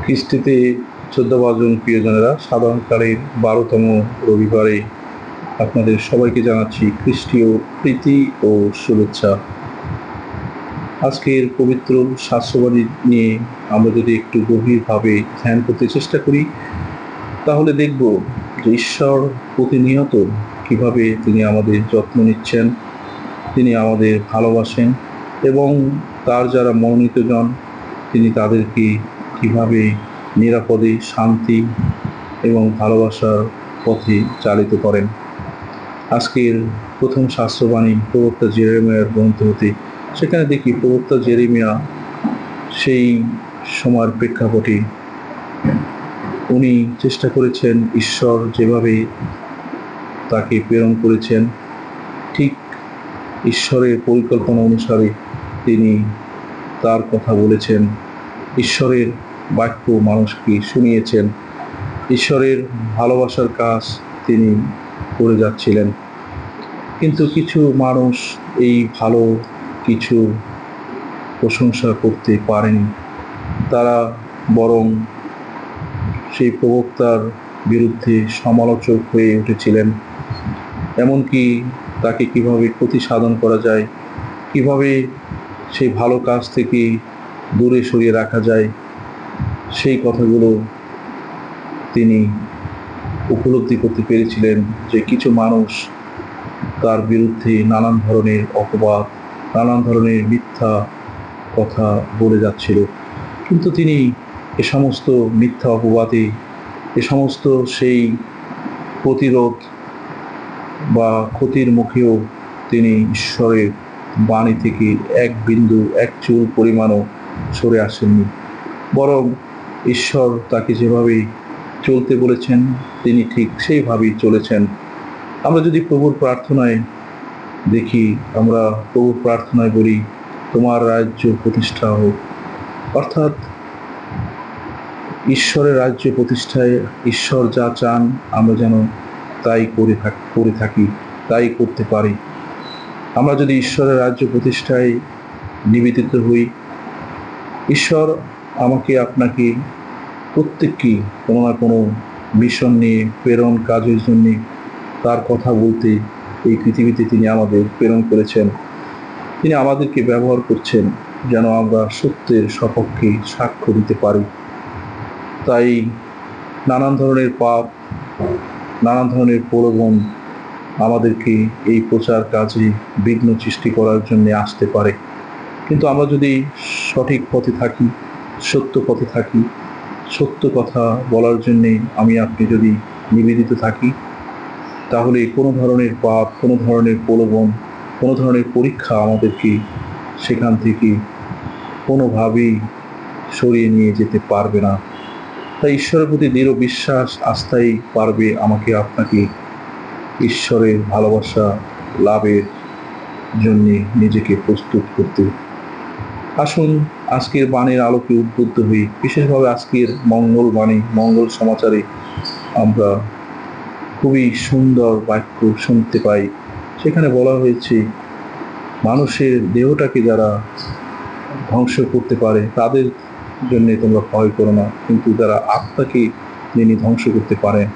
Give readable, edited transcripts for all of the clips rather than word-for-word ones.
খ্রিস্টীতে শ্রদ্ধাভাজন প্রিয়জনেরা, সাধারণকালের ১২তম রবিবারে আপনাদের সবাইকে জানাচ্ছি খ্রিস্টীয় প্রীতি ও শুভেচ্ছা। আজকের পবিত্র শাস্ত্রবাণী নিয়ে আমরা যদি একটু গভীরভাবে ধ্যান করতে চেষ্টা করি, তাহলে দেখব যে ঈশ্বর প্রতিনিয়ত কিভাবে তিনি আমাদের যত্ন নিচ্ছেন, তিনি আমাদের ভালোবাসেন এবং তার যারা মনোনীত জন তিনি তাদেরকে কিভাবে নিরাপদে শান্তি এবং ভালোবাসার পথে চালিত করেন। আজকের প্রথম শাস্ত্রবাণী প্রবক্তা জেরেমিয়ার গ্রন্থ হতে, সেখানে দেখি প্রবক্তা জেরেমিয়া সেই সময়ের প্রেক্ষাপটে উনি চেষ্টা করেছেন ঈশ্বর যেভাবে তাকে প্রেরণ করেছেন ঠিক ঈশ্বরের পরিকল্পনা অনুসারে তিনি তার কথা বলেছেন, ঈশ্বরের বাক্য মানুষকে শুনিয়েছেন, ঈশ্বরের ভালোবাসার কাজ তিনি করে যাচ্ছিলেন। কিন্তু কিছু মানুষ এই ভালো কিছু প্রশংসা করতে পারেনি, তারা বরং সেই প্রবক্তার বিরুদ্ধে সমালোচক হয়ে উঠেছিলেন। এমনকি তাকে কিভাবে ক্ষতি সাধন করা যায়, কিভাবে সেই ভালো কাজ থেকে দূরে সরিয়ে রাখা যায়, সেই কথাগুলো তিনি উপলব্ধি করতে পেরেছিলেন যে কিছু মানুষ তার বিরুদ্ধে নানান ধরনের অপবাদ, নানান ধরনের মিথ্যা কথা বলে যাচ্ছিল। কিন্তু তিনি এ সমস্ত মিথ্যা অপবাদে, এ সমস্ত সেই প্রতিরোধ বা ক্ষতির মুখেও তিনি ঈশ্বরের বাণী থেকে এক বিন্দু, এক চুল পরিমাণও সরে আসেননি, বরং ঈশ্বর তাকে যেভাবে চলতে বলেছেন তিনি ঠিক সেইভাবেই চলেছেন। আমরা যদি প্রভুর প্রার্থনায় দেখি, আমরা প্রভুর প্রার্থনায় বলি, তোমার রাজ্য প্রতিষ্ঠা হোক। অর্থাৎ ঈশ্বরের রাজ্য প্রতিষ্ঠায় ঈশ্বর যা চান আমরা যেন তাই করে থাকি, তাই করতে পারি। আমরা যদি ঈশ্বরের রাজ্য প্রতিষ্ঠায় নিবেদিত হই, ঈশ্বর আমাকে আপনাকে প্রত্যেককেই কোনো না কোনো মিশন নিয়ে প্রেরণ কাজের জন্যে তার কথা বলতে এই পৃথিবীতে তিনি আমাদের প্রেরণ করেছেন। তিনি আমাদেরকে ব্যবহার করছেন যেন আমরা সত্যের সপক্ষে সাক্ষ্য দিতে পারি। তাই নানান ধরনের পাপ, নানান ধরনের প্রলোভন আমাদেরকে এই প্রচার কাজে বিঘ্ন সৃষ্টি করার জন্য আসতে পারে। কিন্তু আমরা যদি সঠিক পথে থাকি, সত্য পথে থাকি, সত্য কথা বলার জন্যে আমি আপনি যদি নিবেদিত থাকি, তাহলে কোনো ধরনের পাপ, কোনো ধরনের প্রলোভন, কোনো ধরনের পরীক্ষা আমাদেরকে সেখান থেকে কোনোভাবেই সরিয়ে নিয়ে যেতে পারবে না। তাই ঈশ্বরের প্রতি দৃঢ় বিশ্বাস, আস্থাই পারবে আমাকে আপনাকে ঈশ্বরের ভালোবাসা লাভের জন্যে নিজেকে প্রস্তুত করতে। আসুন আজকের বাণীর আলোকে উদ্বুদ্ধ হই, বিশেষভাবে আজকের মঙ্গল বাণী, মঙ্গল সমাচারে আমরা খুবই সুন্দর বাক্য শুনতে পাই। সেখানে বলা হয়েছে মানুষের দেহটাকে যারা ধ্বংস করতে পারে তাদের জন্যে তোমরা ভয় করো না, কিন্তু যারা আত্মাকে যিনি ধ্বংস করতে পারেন,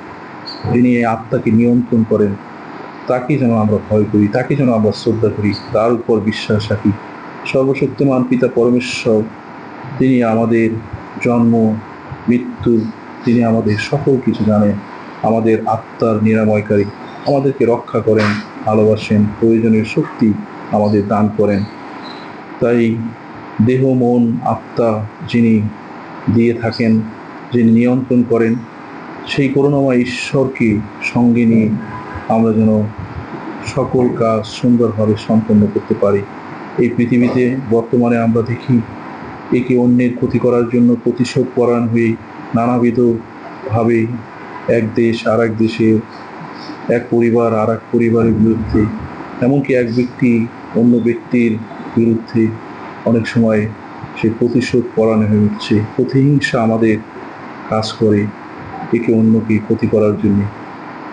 যিনি এই আত্মাকে নিয়ন্ত্রণ করেন, তাকে যেন আমরা ভয় করি, তাকে যেন আমরা শ্রদ্ধা করি, তার উপর বিশ্বাস রাখি। সর্বশক্তিমান পিতা পরমেশ্বর তিনি আমাদের জন্ম, মৃত্যু, তিনি আমাদের সকল কিছু জানেন, আমাদের আত্মার নিরাময়কারী, আমাদেরকে রক্ষা করেন, ভালোবাসেন, প্রয়োজনীয় শক্তি আমাদের দান করেন। তাই দেহ, মন, আত্মা যিনি দিয়ে থাকেন, যিনি নিয়ন্ত্রণ করেন, সেই করুণাময় ঈশ্বরকে সঙ্গে নিয়ে আমরা যেন সকল কাজ সুন্দরভাবে সম্পন্ন করতে পারি। এই পৃথিবীতে বর্তমানে আমরা দেখি একে অন্যের ক্ষতি করার জন্য প্রতিশোধ পরায়ণ হয়ে নানাবিধভাবে এক দেশ আর এক দেশের, এক পরিবার আর এক পরিবারের বিরুদ্ধে, এমনকি এক ব্যক্তি অন্য ব্যক্তির বিরুদ্ধে অনেক সময় সে প্রতিশোধ পরায়ণ হয়ে উঠছে। প্রতিহিংসা আমাদের কাজ করে একে অন্যকে ক্ষতি করার জন্য।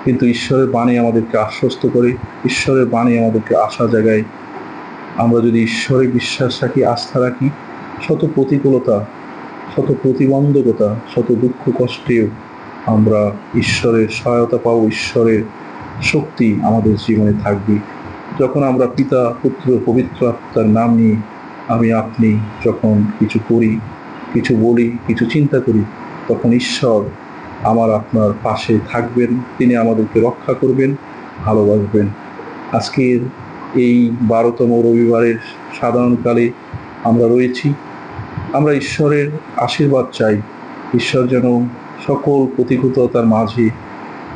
কিন্তু ঈশ্বরের বাণী আমাদেরকে আশ্বস্ত করে, ঈশ্বরের বাণী আমাদেরকে আশা জাগায়। আমরা যদি ঈশ্বরে বিশ্বাস রাখি, আস্থা রাখি, শত প্রতিকূলতা শত প্রতিবন্ধকতা, শত দুঃখ কষ্টেও আমরা ঈশ্বরের সহায়তা পাবো, ঈশ্বরের শক্তি আমাদের জীবনে থাকবে। যখন আমরা পিতা, পুত্র, পবিত্র আত্মার নাম নিয়ে আমি আপনি যখন কিছু করি, কিছু বলি, কিছু চিন্তা করি, তখন ঈশ্বর আমার আপনার পাশে থাকবেন। তিনি আমাদেরকে রক্ষা করবেন, ভালোবাসবেন। আজকের এই 12তম রবিবারের সাধারণকালে আমরা রয়েছি। আমরা ঈশ্বরের আশীর্বাদ চাই। ঈশ্বর যেন সকল প্রতিকূলতার মাঝে,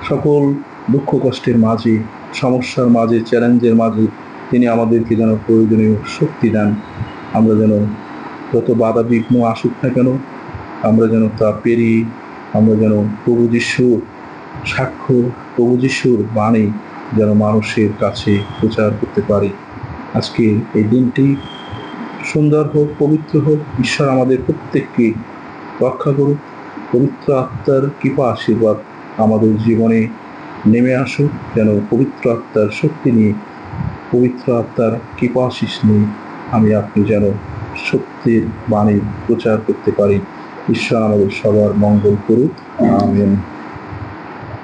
সকল দুঃখ কষ্টের মাঝে, সমস্যার মাঝে, চ্যালেঞ্জের মাঝে তিনি আমাদেরকে যেন প্রয়োজনীয় শক্তি দেন। আমরা যেন যত বাধা বিঘ্ন আসুক না কেন, আমরা যেন তা পেরিয়ে আমরা যেন প্রভু যিশুর সাক্ষ্য, প্রভু যিশুর বাণী যেন মানুষের কাছে প্রচার করতে পারি। আজকে এই দিনটি সুন্দর হোক, পবিত্র হোক। ঈশ্বর আমাদের প্রত্যেককে রক্ষা করুক। পবিত্র আত্মার কৃপা আশীর্বাদ আমাদের জীবনে নেমে আসুক, যেন পবিত্র আত্মার শক্তি নিয়ে, পবিত্র আত্মার কৃপা আশীষ নিয়ে আমি আপনি যেন সত্যের বাণী প্রচার করতে পারি। ঈশ্বর আমাদের সবার মঙ্গল করুক। আমেন।